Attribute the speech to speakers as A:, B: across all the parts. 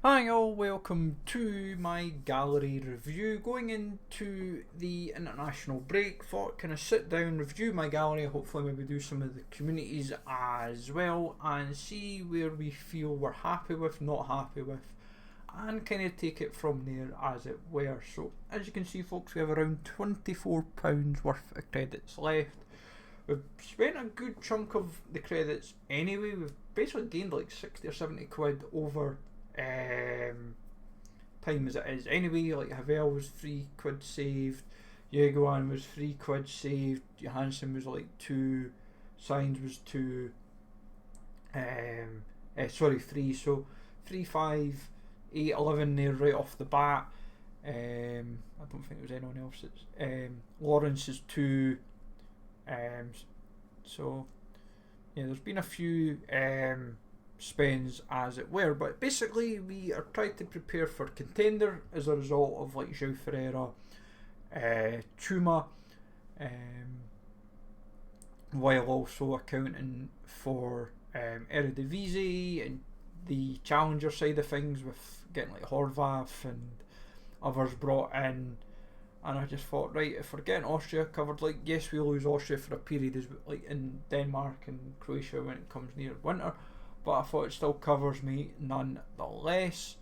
A: Hi all, welcome to my gallery review. Going into the international break, thought kind of sit down, review my gallery, hopefully maybe do some of the communities as well and see where we feel we're happy with, not happy with, and kind of take it from there as it were. So as you can see folks, we have around £24 worth of credits left. We've spent a good chunk of the credits anyway. We've basically gained like 60 or 70 quid over time as it is anyway. Like Havel was 3 quid saved, Yeguan was 3 quid saved, Johansson was like 2, Signs was 2, 3, so 3, 5, 8, 11 there right off the bat. I don't think there was anyone else that's Lawrence is 2, so yeah, there's been a few spends as it were, but basically we are trying to prepare for contender as a result of like João Ferreira, Chuma, while also accounting for Eredivisie and the challenger side of things with getting like Horvath and others brought in. And I just thought, right, if we're getting Austria covered, like yes, we lose Austria for a period as like in Denmark and Croatia when it comes near winter, but I thought it still covers me nonetheless.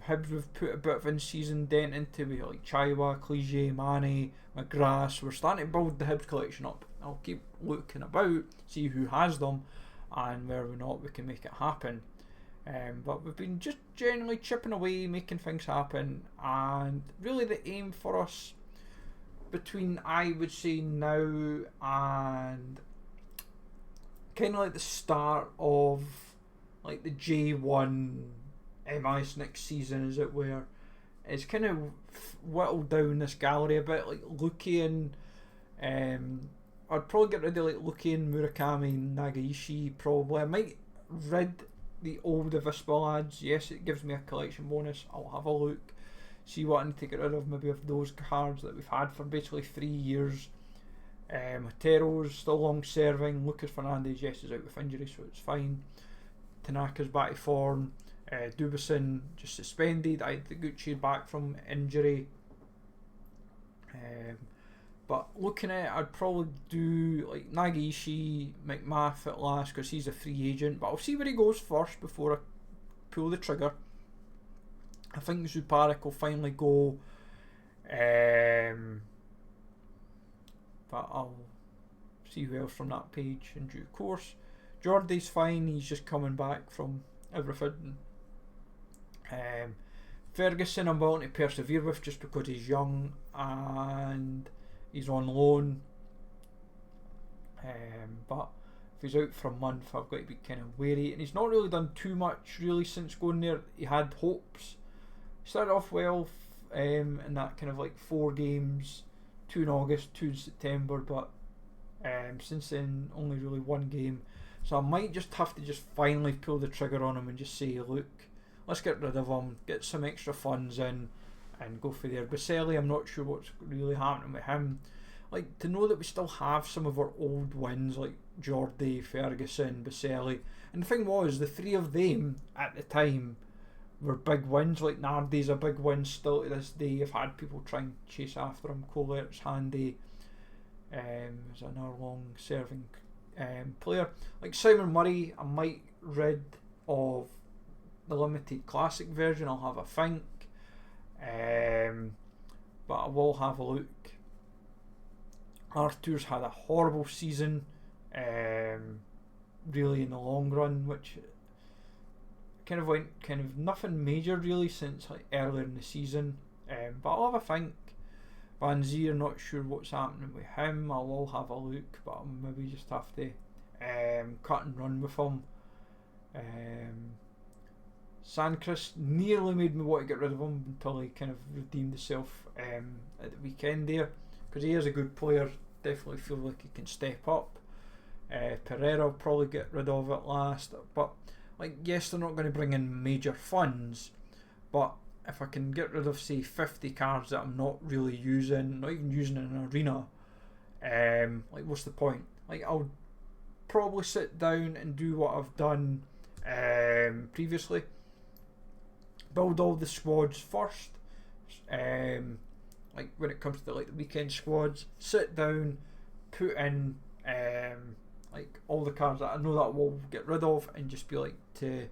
A: Hibs we've put a bit of in-season dent into, we like Chaiwa, Cliche, Mane, McGrath. We're starting to build the Hibs collection up. I'll keep looking about, see who has them, and where we're not, we can make it happen. But we've been just generally chipping away, making things happen, and really the aim for us between, I would say, now and kind of like the start of like the J1 MIS next season, as it were, is kind of whittled down this gallery a bit. Like Lukian, I'd probably get rid of like Lukian, Murakami, Nagaishi. Probably I might rid the old Avispa lads. Yes, it gives me a collection bonus. I'll have a look, see what I need to get rid of, maybe of those cards that we've had for basically 3 years. Otero's still long serving. Lucas Fernandez, yes, is out with injury, so it's fine. Tanaka's back to form. Dubison just suspended. I had the Gucci back from injury. But looking at it, I'd probably do like Nagaishi, McMath at last because he's a free agent. But I'll see where he goes first before I pull the trigger. I think Zuparik will finally go. But I'll see who else from that page in due course. Jordy's fine, he's just coming back from everything. Ferguson I'm willing to persevere with just because he's young and he's on loan. But if he's out for a month, I've got to be kind of wary. And he's not really done too much really since going there. He had hopes. Started off well in that kind of like 4 games, 2 in August, 2 in September, but since then only really 1 game. So I might just have to just finally pull the trigger on him and just say, look, let's get rid of him, get some extra funds in, and go for there. Baselli, I'm not sure what's really happening with him. Like, to know that we still have some of our old wins, like Jordi, Ferguson, Baselli. And the thing was, the 3 of them at the time were big wins. Like Nardi's a big win still to this day. I've had people try and chase after him. Colert's handy. Is another long serving player. Like Simon Murray, I might rid of the limited classic version. I'll have a think. But I will have a look. Arthur's had a horrible season, really in the long run, which kind of went kind of nothing major really since like earlier in the season. But I'll have a think. Van Zier, not sure what's happening with him. I will have a look, but I'll maybe just have to cut and run with him. Sanchez nearly made me want to get rid of him until he kind of redeemed himself at the weekend there, because he is a good player. Definitely feel like he can step up. Pereira will probably get rid of at last, but like yes, they're not going to bring in major funds, but if I can get rid of say 50 cards that I'm not really using, not even using in an arena, like what's the point? Like I'll probably sit down and do what I've done previously, build all the squads first. Like when it comes to like the weekend squads, sit down, put in like all the cards that I know that we'll get rid of, and just be like to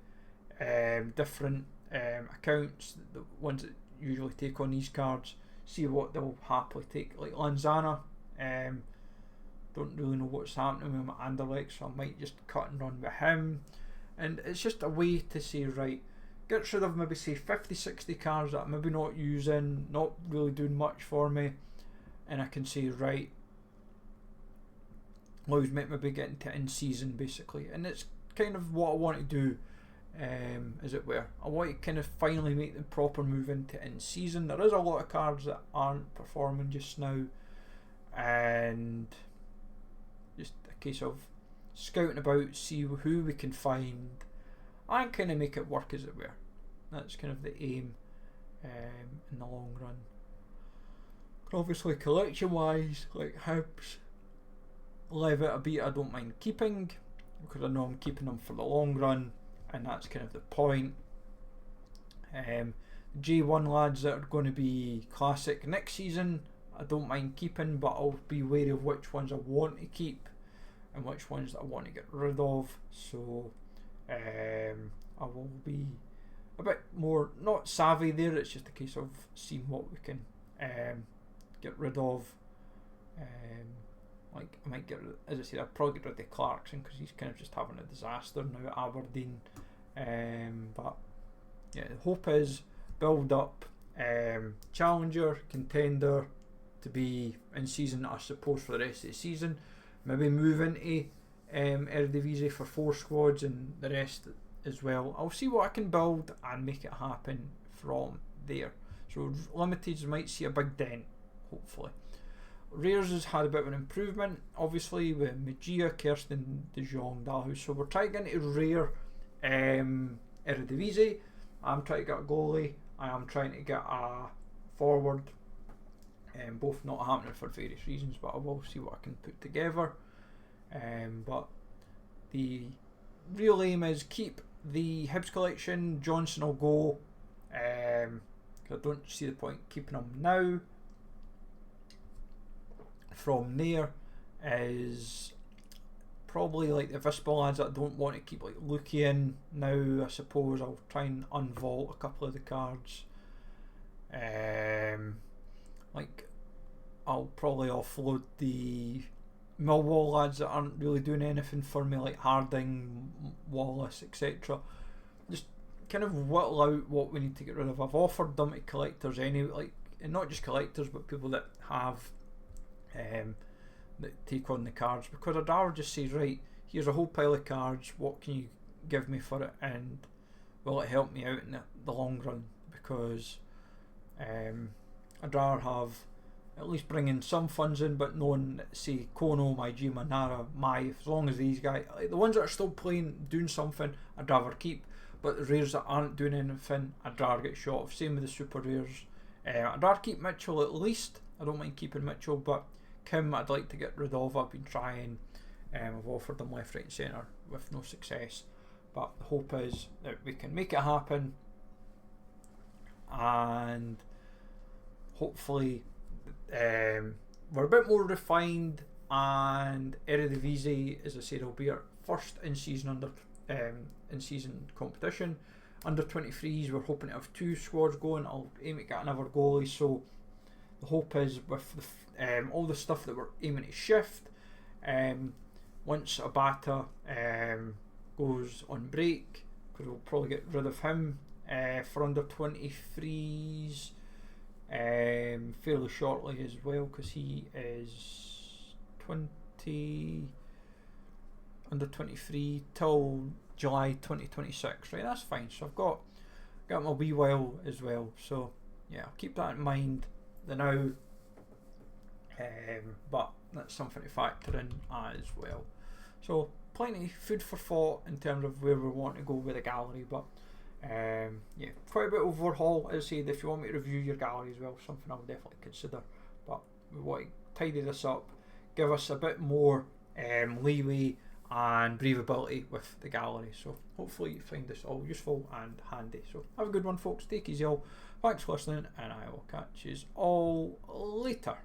A: different accounts, the ones that usually take on these cards, see what they'll happily take. Like Lanzana, don't really know what's happening with my Anderlecht, so I might just cut and run with him. And it's just a way to say, right, get rid of maybe say 50-60 cards that I'm maybe not using, not really doing much for me, and I can say, right, always maybe get into in season basically. And it's kind of what I want to do, as it were. I want to kind of finally make the proper move into in season. There is a lot of cards that aren't performing just now, and just a case of scouting about, see who we can find, and kind of make it work, as it were. That's kind of the aim in the long run. Obviously, collection wise, like Hibs, Levitt, a beat I don't mind keeping, because I know I'm keeping them for the long run, and that's kind of the point. J1 lads that are going to be classic next season, I don't mind keeping, but I'll be wary of which ones I want to keep and which ones that I want to get rid of. So I will be a bit more not savvy there. It's just a case of seeing what we can get rid of. Like I might get rid, as I said, I'll probably get rid of Clarkson because he's kind of just having a disaster now at Aberdeen. But yeah, the hope is build up challenger, contender to be in season, I suppose, for the rest of the season. Maybe move into Eredivisie for 4 squads and the rest as well. I'll see what I can build and make it happen from there. So Limiteds might see a big dent, hopefully. Rares has had a bit of an improvement, obviously, with Magia, Kirsten, De Jong, Dalhouse. So we're trying to get into rare Eredivisie. I'm trying to get a goalie. I am trying to get a forward. Both not happening for various reasons, but I will see what I can put together. But the real aim is keep the Hibs collection. Johnson will go. I don't see the point keeping him now. From there is probably like the Vispa lads that I don't want to keep, like Lukian now. I suppose I'll try and unvault a couple of the cards. Like I'll probably offload the Millwall lads that aren't really doing anything for me, like Harding, Wallace, etc. Just kind of whittle out what we need to get rid of. I've offered them to collectors anyway, like, and not just collectors, but people that have that take on the cards, because I'd rather just say, right, here's a whole pile of cards, what can you give me for it, and will it help me out in the long run? Because I'd rather have at least bring in some funds in, but knowing, say, Kono, Maiji, Manara, Mai, as long as these guys, like the ones that are still playing, doing something, I'd rather keep. But the rares that aren't doing anything, I'd rather get shot of. Same with the super rares. I'd rather keep Mitchell at least. I don't mind keeping Mitchell, but Kim I'd like to get rid of. I've been trying. I've offered them left, right and centre with no success. But the hope is that we can make it happen, and hopefully we're a bit more refined, and Eredivisie, as I said, will be our first in-season competition. Under 23s, we're hoping to have 2 squads going. I'll aim at getting another goalie, so the hope is with all the stuff that we're aiming to shift, once Abata goes on break, because we'll probably get rid of him for under 23s fairly shortly as well, because he is 20 under 23 till July 2026, right? That's fine. So I've got my wee while as well. So yeah, I'll keep that in mind the now, but that's something to factor in as well. So plenty food for thought in terms of where we want to go with the gallery, but yeah, quite a bit of overhaul. As I said, if you want me to review your gallery as well, something I'll definitely consider. But we want to tidy this up, give us a bit more leeway and breathability with the gallery. So hopefully you find this all useful and handy. So have a good one, folks. Take easy all. Thanks for listening, and I will catch you all later.